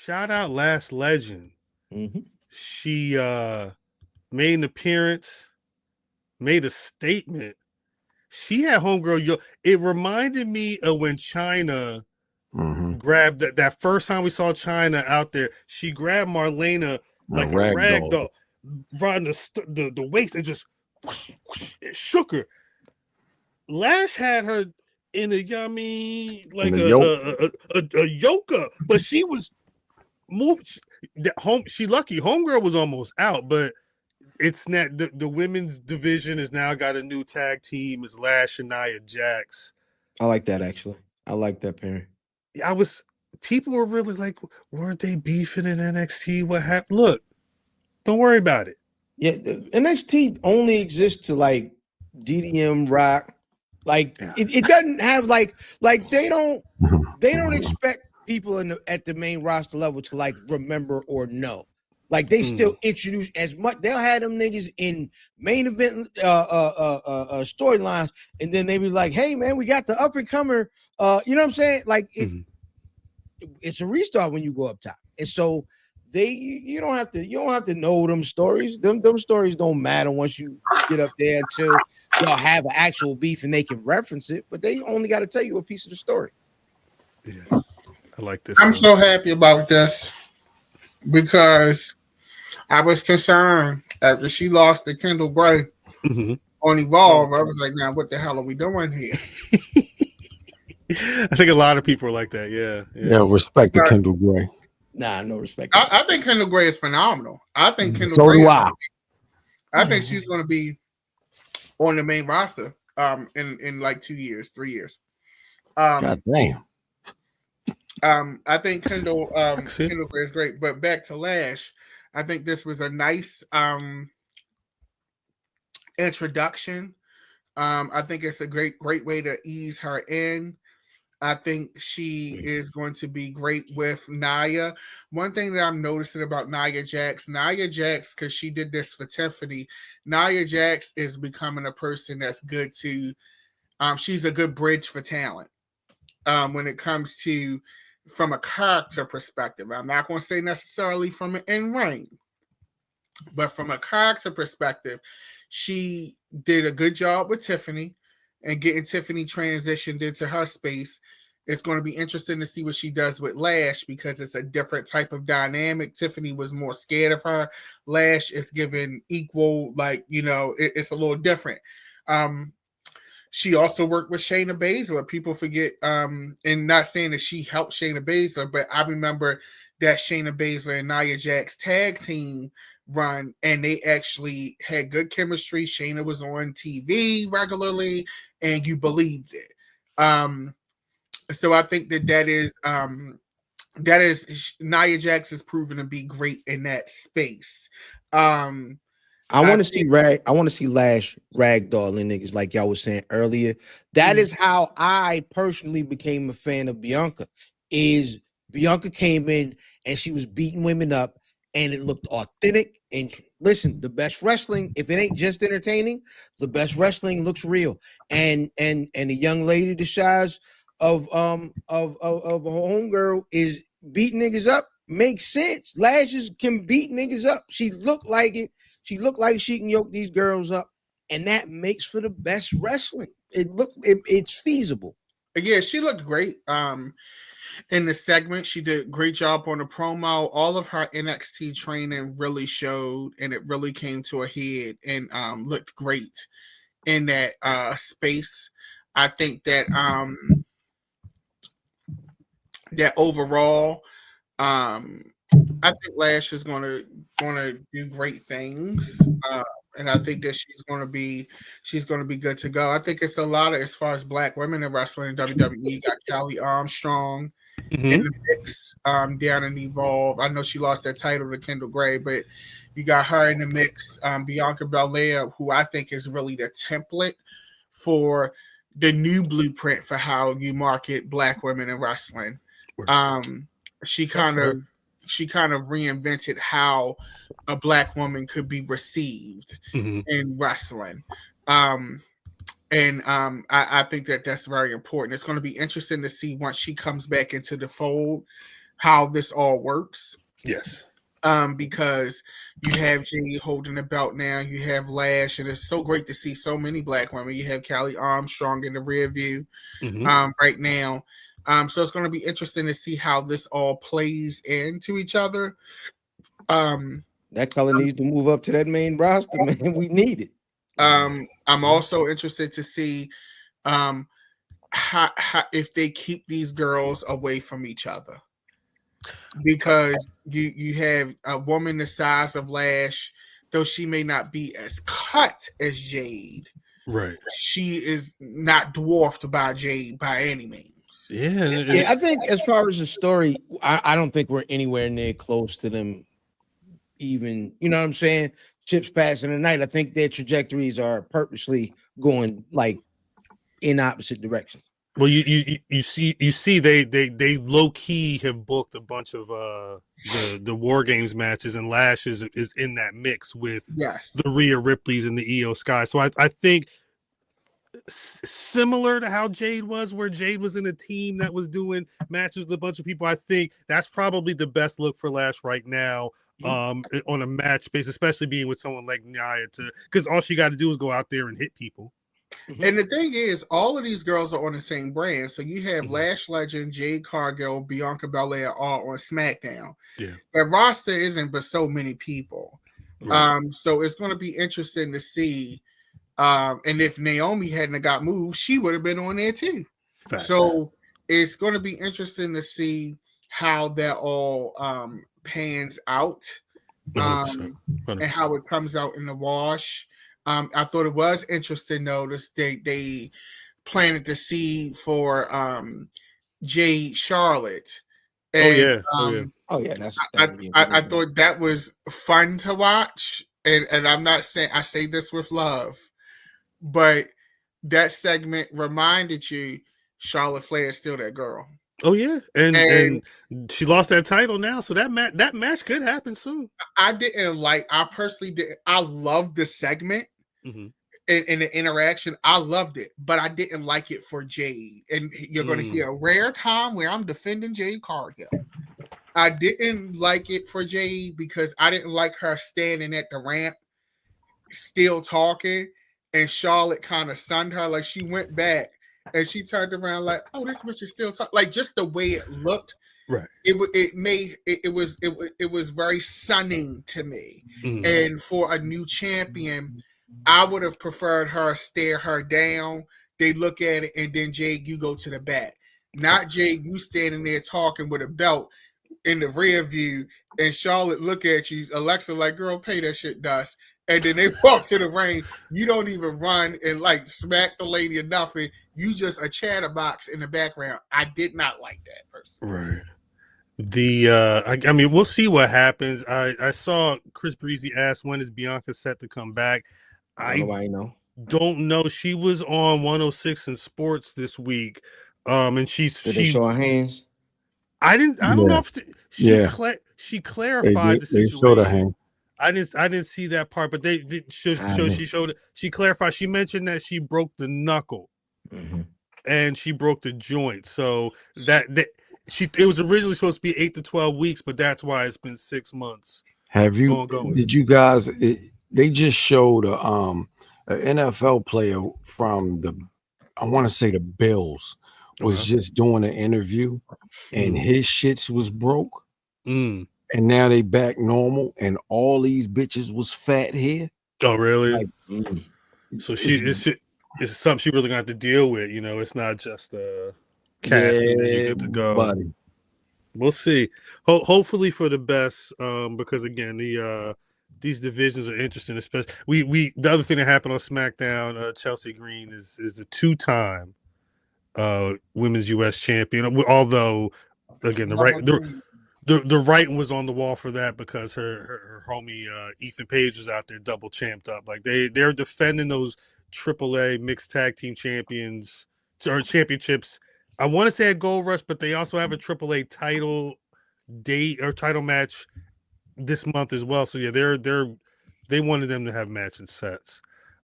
Shout out Lash Legend. Mm-hmm. She made an appearance, made a statement. She had homegirl. It reminded me of when China grabbed that first time we saw China out there. She grabbed Marlena like a rag doll, riding the waist and just it shook her. Lash had her in a yummy like a yoga, but she was moved. She lucky homegirl was almost out, but it's not the women's division has now got a new tag team. It's Lash and Nia Jax. I like that actually. I like that pairing. People were really like, weren't they beefing in NXT? What happened? Look, don't worry about it. Yeah, NXT only exists to like DDM rock. Like it doesn't have like they don't expect people at the main roster level to like remember or know. Like they still introduce as much. They'll have them niggas in main event storylines, and then they be like, "Hey man, we got the up and comer." You know what I'm saying? Like it's a restart when you go up top, and so you don't have to know them stories. Them stories don't matter once you get up there until y'all have an actual beef and they can reference it. But they only got to tell you a piece of the story. Yeah, I like this. I'm so happy about this because I was concerned after she lost to Kendall Gray on Evolve. I was like, now what the hell are we doing here? I think a lot of people are like that. Yeah. Respect to Kendall Gray. Nah, no respect. I think Kendall Gray is phenomenal. I think Kendall Gray. I think she's going to be on the main roster in like 2 years, 3 years. God damn. I think Kendall Gray is great. But back to Lash, I think this was a nice introduction. I think it's a great way to ease her in. I think she is going to be great with Nia. One thing that I'm noticing about Nia Jax, because she did this for Tiffany, Nia Jax is becoming a person that's good to, she's a good bridge for talent when it comes to, from a character perspective. I'm not going to say necessarily from an in-ring, but from a character perspective, she did a good job with Tiffany and getting Tiffany transitioned into her space. It's going to be interesting to see what she does with Lash because it's a different type of dynamic. Tiffany was more scared of her. Lash is given equal, like, it's a little different. She also worked with Shayna Baszler. People forget, and not saying that she helped Shayna Baszler, but I remember that Shayna Baszler and Nia Jax tag team run, and they actually had good chemistry. Shayna was on TV regularly, and you believed it. So I think that is Nia Jax is proven to be great in that space. I want to see Lash ragdolling niggas like y'all was saying earlier. That is how I personally became a fan of Bianca. Is Bianca came in and she was beating women up, and it looked authentic. And listen, the best wrestling, if it ain't just entertaining, the best wrestling looks real. And the young lady the size of a homegirl is beating niggas up. Makes sense. Lashes can beat niggas up. She looked like it. She looked like she can yoke these girls up, and that makes for the best wrestling. It's feasible. Yeah, she looked great. In the segment, she did a great job on the promo. All of her NXT training really showed, and it really came to a head and looked great in that space. I think that that overall, I think Lash is gonna do great things, and I think that she's gonna be good to go. I think it's a lot of, as far as black women in wrestling in WWE. You got Kelly Armstrong in the mix down in Evolve. I know she lost that title to Kendall Gray, but you got her in the mix. Bianca Belair, who I think is really the template for the new blueprint for how you market black women in wrestling. She kind of reinvented how a black woman could be received in wrestling. I think that that's very important. It's going to be interesting to see once she comes back into the fold, how this all works. Yes. Because you have Jade holding the belt now, you have Lash, and it's so great to see so many black women. You have Callie Armstrong in the rear view right now. So it's going to be interesting to see how this all plays into each other. That color needs to move up to that main roster, man. We need it. I'm also interested to see how if they keep these girls away from each other. Because you have a woman the size of Lash, though she may not be as cut as Jade. Right. She is not dwarfed by Jade by any means. Yeah, I think as far as the story, I don't think we're anywhere near close to them. Even, you know what I'm saying? Chips passing the night. I think their trajectories are purposely going like in opposite directions. Well, you see they low key have booked a bunch of the War Games matches, and Lash is in that mix with the Rhea Ripleys and the Io Sky. So I think similar to how Jade was, where Jade was in a team that was doing matches with a bunch of people. I think that's probably the best look for Lash right now. On a match base, especially being with someone like Nia, because all she got to do is go out there and hit people. And the thing is, all of these girls are on the same brand. So you have Lash Legend, Jade Cargill, Bianca Belair all on SmackDown. Yeah. That roster isn't but so many people. Right. So it's going to be interesting to see. And if Naomi hadn't got moved, she would have been on there too. Facts. So it's going to be interesting to see how that all pans out 100%. and how it comes out in the wash. I thought it was interesting though that they planted the seed for Jade Charlotte. And, I thought that was fun to watch. And I'm not saying, I say this with love, but that segment reminded you Charlotte Flair is still that girl. Oh yeah, and she lost that title now, so that match could happen soon. I personally didn't. I loved the segment and the interaction. I loved it, but I didn't like it for Jade. And you're going to hear a rare time where I'm defending Jade Cargill. I didn't like it for Jade because I didn't like her standing at the ramp, still talking, and Charlotte kind of sunned her. Like she went back. And she turned around like, "Oh, this bitch is still talking." Like just the way it looked, right? It was very sunning to me. And for a new champion, I would have preferred her stare her down. They look at it, and then Jade, you go to the back. Not Jade, you standing there talking with a belt in the rear view, and Charlotte look at you, Alexa like, "Girl, pay that shit, dust." And then they walk to the ring. You don't even run and like smack the lady or nothing. You just a chatterbox in the background. I did not like that person. Right. I mean, we'll see what happens. I saw Chris Breezy ask when is Bianca set to come back. I don't know. She was on 106 in Sports this week. And did they show her hands? I don't know if she clarified the situation. Showed her hand. I didn't see that part, but she clarified. She mentioned that she broke the knuckle and she broke the joint. So it was originally supposed to be 8 to 12 weeks, but that's why it's been 6 months. Did you guys? They just showed an NFL player from I want to say the Bills was just doing an interview, and his shits was broke. And now they back normal, and all these bitches was fat here. Oh, really? So it's something she really got to deal with. You know, it's not just casting that you get to go. Buddy. We'll see. Hopefully for the best, because again, these divisions are interesting. Especially the other thing that happened on SmackDown, Chelsea Green is a 2-time women's U.S. champion. Although, again, the writing was on the wall for that because her homie Ethan Page was out there double champed up. Like they're defending those AAA mixed tag team champions or championships. I want to say at Gold Rush, but they also have a AAA title date or title match this month as well. So yeah, they wanted them to have matching sets.